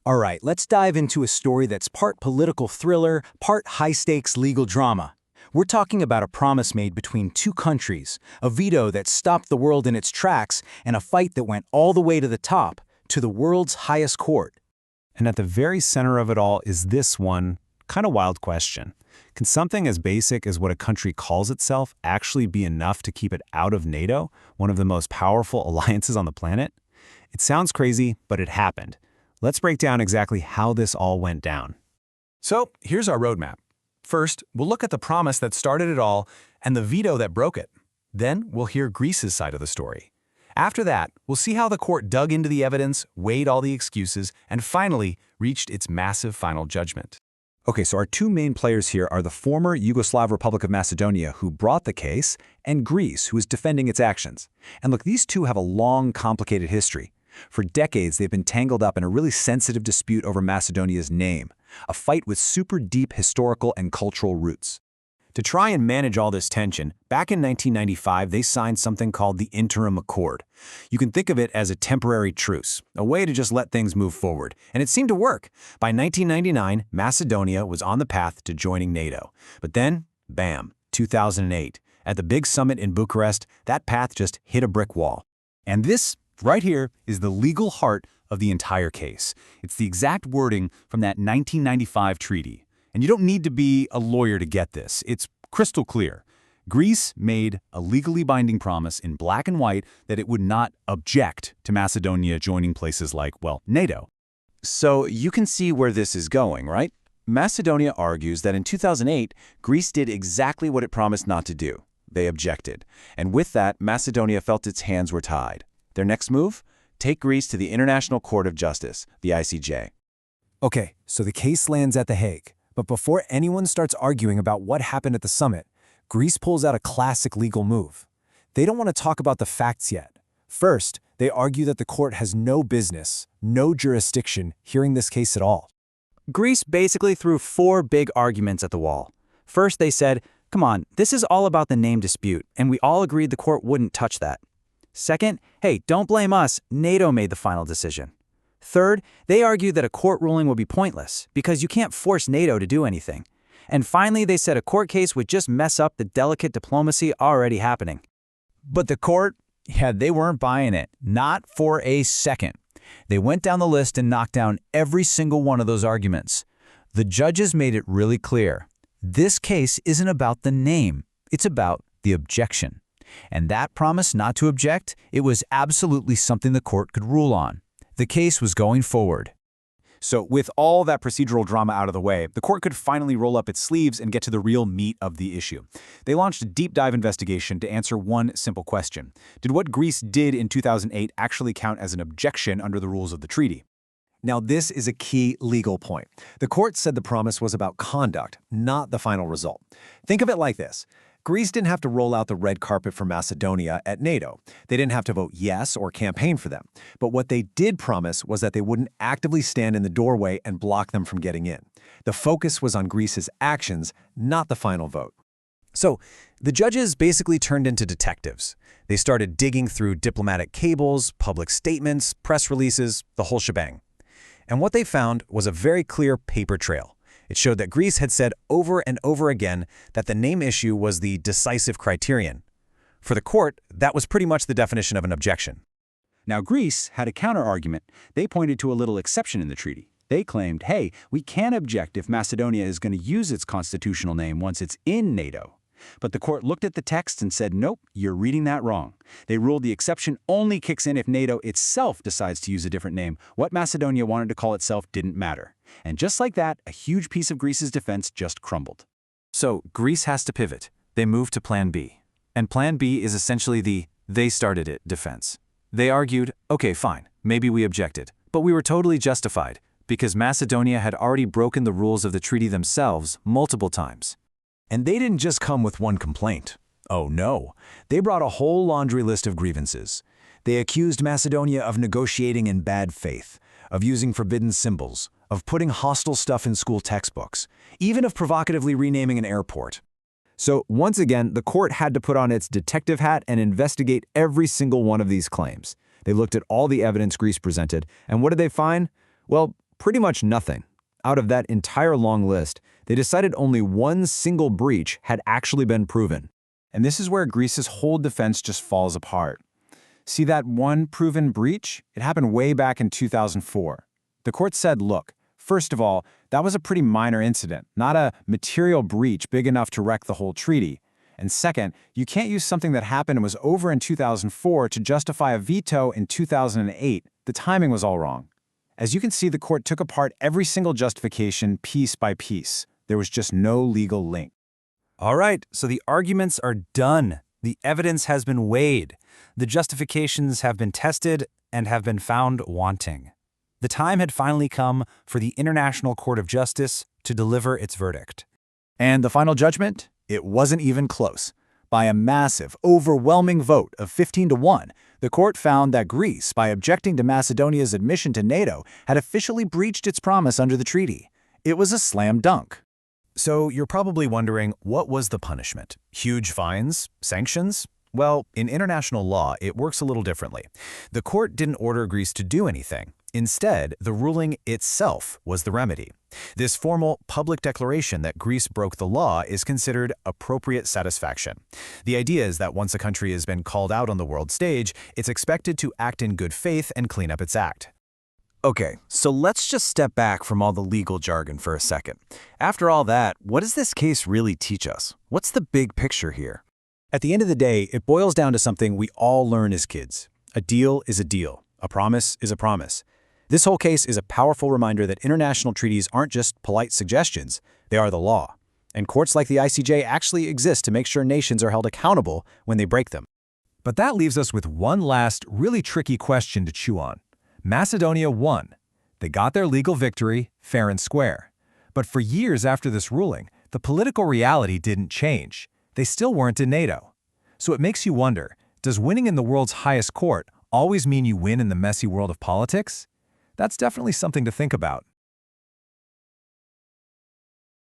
All right, let's dive into a story that's part political thriller, part high-stakes legal drama. We're talking about a promise made between two countries, a veto that stopped the world in its tracks, and a fight that went all the way to the top, to the world's highest court. And at the very center of it all is this one kind of wild question. Can something as basic as what a country calls itself actually be enough to keep it out of NATO, one of the most powerful alliances on the planet? It sounds crazy, but it happened. Let's break down exactly how this all went down. So here's our roadmap. First, we'll look at the promise that started it all and the veto that broke it. Then we'll hear Greece's side of the story. After that, we'll see how the court dug into the evidence, weighed all the excuses, and finally reached its massive final judgment. Okay, so our two main players here are the former Yugoslav Republic of Macedonia, who brought the case, and Greece, who is defending its actions. And look, these two have a long, complicated history. For decades, they've been tangled up in a really sensitive dispute over Macedonia's name, a fight with super deep historical and cultural roots. To try and manage all this tension, back in 1995, they signed something called the Interim Accord. You can think of it as a temporary truce, a way to just let things move forward. And it seemed to work. By 1999, Macedonia was on the path to joining NATO. But then, bam, 2008. At the big summit in Bucharest, that path just hit a brick wall. And this, right here, is the legal heart of the entire case. It's the exact wording from that 1995 treaty. And you don't need to be a lawyer to get this. It's crystal clear. Greece made a legally binding promise in black and white that it would not object to Macedonia joining places like, well, NATO. So you can see where this is going, right? Macedonia argues that in 2008, Greece did exactly what it promised not to do. They objected. And with that, Macedonia felt its hands were tied. Their next move? Take Greece to the International Court of Justice, the ICJ. Okay, so the case lands at The Hague. But before anyone starts arguing about what happened at the summit, Greece pulls out a classic legal move. They don't want to talk about the facts yet. First, they argue that the court has no business, no jurisdiction, hearing this case at all. Greece basically threw four big arguments at the wall. First, they said, come on, this is all about the name dispute, and we all agreed the court wouldn't touch that. Second, hey, don't blame us, NATO made the final decision. Third, they argued that a court ruling would be pointless because you can't force NATO to do anything. And finally, they said a court case would just mess up the delicate diplomacy already happening. But the court, they weren't buying it, not for a second. They went down the list and knocked down every single one of those arguments. The judges made it really clear. This case isn't about the name, it's about the objection. And that promise not to object, it was absolutely something the court could rule on. The case was going forward. So with all that procedural drama out of the way, the court could finally roll up its sleeves and get to the real meat of the issue. They launched a deep dive investigation to answer one simple question. Did what Greece did in 2008 actually count as an objection under the rules of the treaty? Now, this is a key legal point. The court said the promise was about conduct, not the final result. Think of it like this. Greece didn't have to roll out the red carpet for Macedonia at NATO. They didn't have to vote yes or campaign for them. But what they did promise was that they wouldn't actively stand in the doorway and block them from getting in. The focus was on Greece's actions, not the final vote. So, the judges basically turned into detectives. They started digging through diplomatic cables, public statements, press releases, the whole shebang. And what they found was a very clear paper trail. It showed that Greece had said over and over again that the name issue was the decisive criterion. For the court, that was pretty much the definition of an objection. Now, Greece had a counter-argument. They pointed to a little exception in the treaty. They claimed, hey, we can object if Macedonia is going to use its constitutional name once it's in NATO. But the court looked at the text and said, nope, you're reading that wrong. They ruled the exception only kicks in if NATO itself decides to use a different name. What Macedonia wanted to call itself didn't matter. And just like that, a huge piece of Greece's defense just crumbled. So Greece has to pivot. They move to Plan B. And Plan B is essentially the "they started it" defense. They argued, okay, fine, maybe we objected, but we were totally justified because Macedonia had already broken the rules of the treaty themselves multiple times. And they didn't just come with one complaint. Oh no, they brought a whole laundry list of grievances. They accused Macedonia of negotiating in bad faith, of using forbidden symbols, of putting hostile stuff in school textbooks, even of provocatively renaming an airport. So once again, the court had to put on its detective hat and investigate every single one of these claims. They looked at all the evidence Greece presented, and what did they find? Well, Pretty much nothing. Out of that entire long list, they decided only one single breach had actually been proven. And this is where Greece's whole defense just falls apart. See that one proven breach? It happened way back in 2004. The court said, look, first of all, that was a pretty minor incident, not a material breach big enough to wreck the whole treaty. And second, you can't use something that happened and was over in 2004 to justify a veto in 2008. The timing was all wrong. As you can see, the court took apart every single justification piece by piece. There was just no legal link. All right, so the arguments are done. The evidence has been weighed. The justifications have been tested and have been found wanting. The time had finally come for the International Court of Justice to deliver its verdict. And the final judgment? It wasn't even close. By a massive, overwhelming vote of 15-1, the court found that Greece, by objecting to Macedonia's admission to NATO, had officially breached its promise under the treaty. It was a slam dunk. So you're probably wondering, what was the punishment? Huge fines? Sanctions? Well, in international law, it works a little differently. The court didn't order Greece to do anything. Instead, the ruling itself was the remedy. This formal public declaration that Greece broke the law is considered appropriate satisfaction. The idea is that once a country has been called out on the world stage, it's expected to act in good faith and clean up its act. Okay, so let's just step back from all the legal jargon for a second. After all that, what does this case really teach us? What's the big picture here? At the end of the day, it boils down to something we all learn as kids. A deal is a deal. A promise is a promise. This whole case is a powerful reminder that international treaties aren't just polite suggestions, they are the law. And courts like the ICJ actually exist to make sure nations are held accountable when they break them. But that leaves us with one last, really tricky question to chew on. Macedonia won. They got their legal victory, fair and square. But for years after this ruling, the political reality didn't change. They still weren't in NATO. So it makes you wonder, does winning in the world's highest court always mean you win in the messy world of politics? That's definitely something to think about.